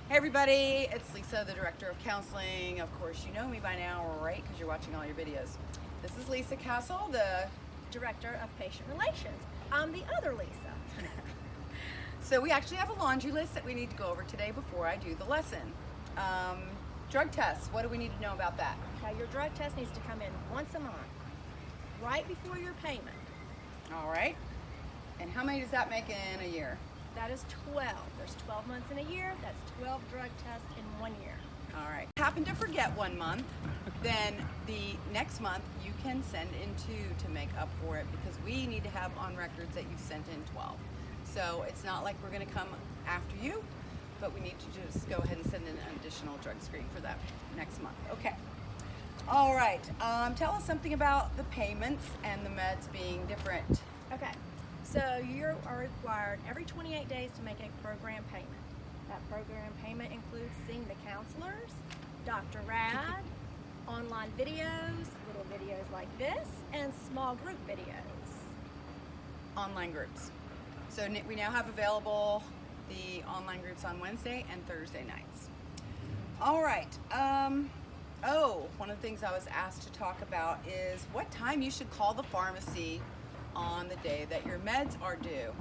Hey everybody, it's Lisa, the Director of Counseling. Of course you know me by now, right? Because you're watching all your videos. This is Lisa Castle, the Director of Patient Relations. I'm the other Lisa. So we actually have a laundry list that we need to go over today before I do the lesson. Drug tests, what do we need to know about that? Okay, your drug test needs to come in once a month, right before your payment. All right. And how many does that make in a year? That is 12. There's 12 months in a year. That's 12 drug tests in 1 year. All right. Happen to forget 1 month, then the next month you can send in 2 to make up for it, because we need to have on records that you've sent in 12. So it's not like we're going to come after you, but we need to just go ahead and send in an additional drug screen for that next month. Okay. All right. Tell us something about the payments and the meds being different. Okay, so you are required every 28 days to make a program payment. That program payment includes seeing the counselors, Dr. Rad, online videos, little videos like this, and small group videos. Online groups. So we now have available the online groups on Wednesday and Thursday nights. All right. One of the things I was asked to talk about is what time you should call the pharmacy on the day that your meds are due.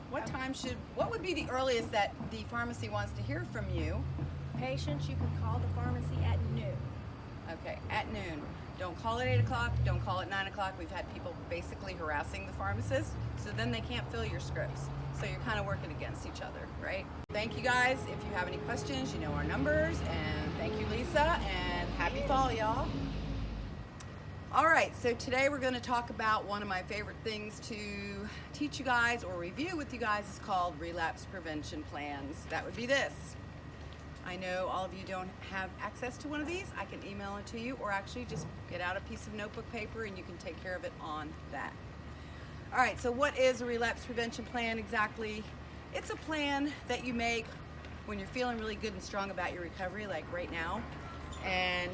What would be the earliest that the pharmacy wants to hear from you? Patients, you can call the pharmacy at noon. Okay, at noon. Don't call at 8 o'clock, don't call at 9 o'clock. We've had people basically harassing the pharmacist, so then they can't fill your scripts. So you're kind of working against each other, right? Thank you guys. If you have any questions, you know our numbers, and thank you, Lisa, and happy fall, y'all. All right, so today we're going to talk about one of my favorite things to teach you guys or review with you guys. Is called relapse prevention plans. That would be this. I know all of you don't have access to one of these. I can email it to you, or actually just get out a piece of notebook paper and you can take care of it on that. All right, so what is a relapse prevention plan exactly? It's a plan that you make when you're feeling really good and strong about your recovery, like right now, and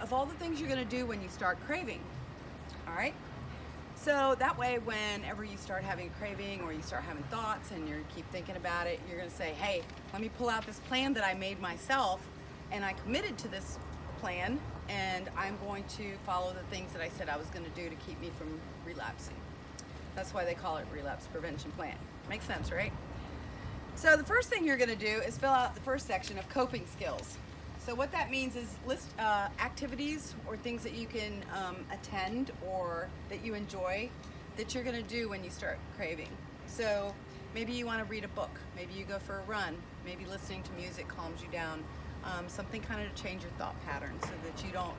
of all the things you're going to do when you start craving. All right, so that way whenever you start having a craving or you start having thoughts and you keep thinking about it, you're going to say, hey, let me pull out this plan that I made myself, and I committed to this plan, and I'm going to follow the things that I said I was going to do to keep me from relapsing. That's why they call it relapse prevention plan. Makes sense, right? So the first thing you're going to do is fill out the first section of coping skills. So what that means is list activities or things that you can attend or that you enjoy that you're going to do when you start craving. So maybe you want to read a book, maybe you go for a run, maybe listening to music calms you down, something kind of to change your thought pattern so that you don't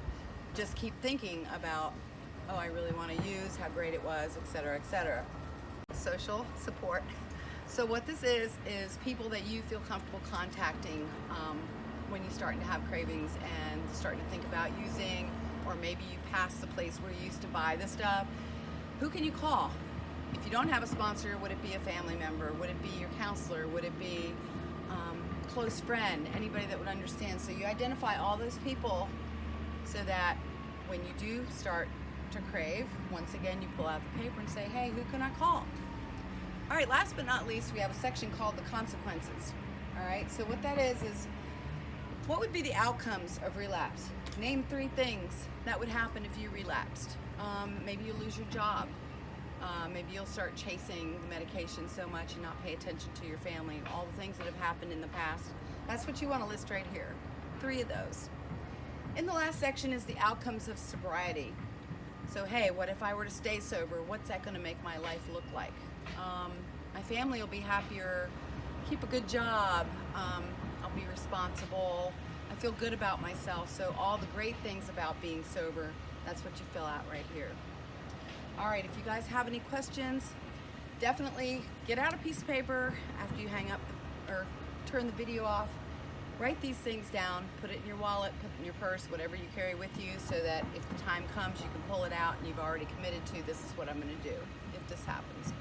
just keep thinking about, oh, I really want to use, how great it was, etc., etc. Social support. So what this is people that you feel comfortable contacting when you're starting to have cravings and starting to think about using, or maybe you pass the place where you used to buy the stuff. Who can you call? If you don't have a sponsor, would it be a family member? Would it be your counselor? Would it be a close friend? Anybody that would understand? So you identify all those people so that when you do start to crave, once again you pull out the paper and say, hey, who can I call? All right, last but not least, we have a section called the consequences. All right, so what that is what would be the outcomes of relapse? Name 3 things that would happen if you relapsed. Maybe you lose your job. Maybe you'll start chasing the medication so much and not pay attention to your family. All the things that have happened in the past. That's what you want to list right here. 3 of those. In the last section is the outcomes of sobriety. So hey, what if I were to stay sober? What's that going to make my life look like? My family will be happier, keep a good job, I'll be responsible, I feel good about myself. So all the great things about being sober, that's what you fill out right here. All right, if you guys have any questions, definitely get out a piece of paper after you hang up or turn the video off. Write these things down, put it in your wallet, put it in your purse, whatever you carry with you, so that if the time comes, you can pull it out and you've already committed to, this is what I'm going to do if this happens.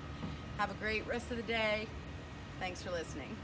Have a great rest of the day. Thanks for listening.